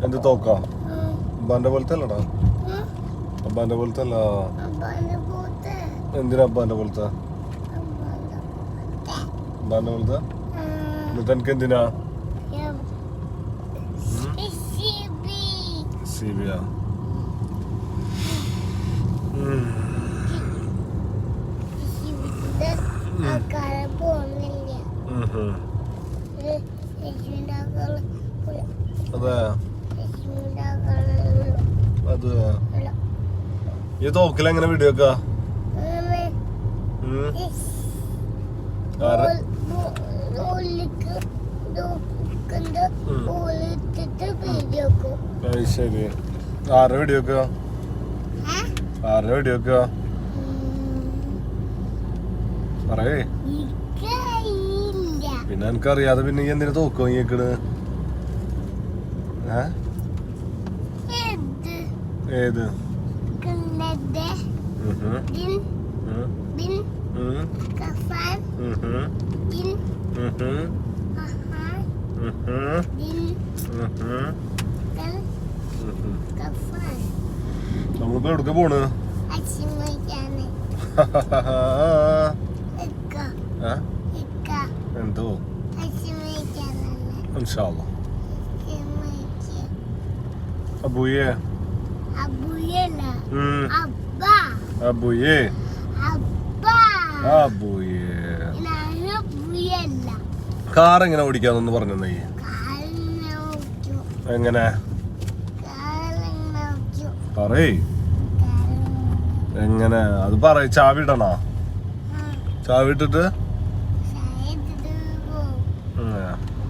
എന്ത് തോക്കാ? അബ്ബാന്റെ പോലത്തെ അല്ലടാ. അബ്ബാന്റെ പോലത്തെ അല്ല. എന്തിനാ അബ്ബാന്റെ പോലത്തെ? അബ്ബാന്റെ പോലത്തെ എന്നിട്ട് എനിക്ക് എന്തിനാ? സിബിയാ. അതെ അതെ. ഈ തോക്കിൽ എങ്ങനെ വീഡിയോ വെക്കാ? ശരി. ആരുടെ വീഡിയോ വെക്കുക? ആരുടെ വീഡിയോ വെക്കുക? പറയേ. പിന്നെ എനിക്കറിയാതെ പിന്നെ ഈ എന്തിനാ തോക്ക് വാങ്ങിയേക്കണ്? ഏത്? നമ്മളിപ്പോ എവിടേക്ക് പോണ്? എന്തോ ഇൻഷാ അല്ലാഹ്. അബൂയെ അബൂയെ അബൂയെ കാർ എങ്ങനെ ഓടിക്കാന്നൊന്ന് പറഞ്ഞു തന്നെ. എങ്ങനെ പറയ്. എങ്ങനെ അത് പറയ്. ചാവി ഇടണോ? ചാവി ഇട്ടിട്ട്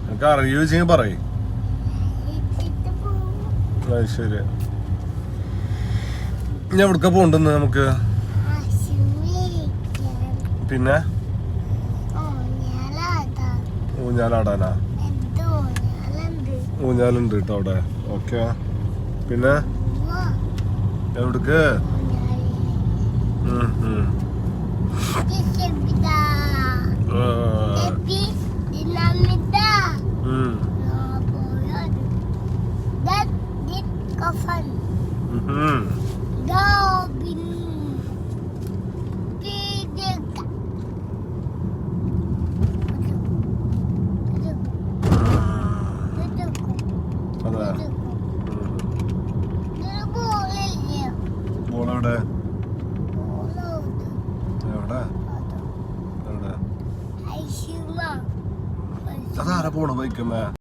എനിക്ക് അറിയൂ വെച്ചെങ്കിൽ പറയ്. ശരി. ഞാൻ എവിടക്ക പോണ്ടെന്ന് നമുക്ക്? പിന്നെ ഊഞ്ഞാലാടാനാ? ഊഞ്ഞാലുണ്ട് കേട്ടോ അവിടെ. ഓക്കെ. പിന്നെ എവിടക്ക്? ബോളെവിടെ? എവിടെ? എവിടെ? അതാരാ പോണ ബൈക്കമ്മേ?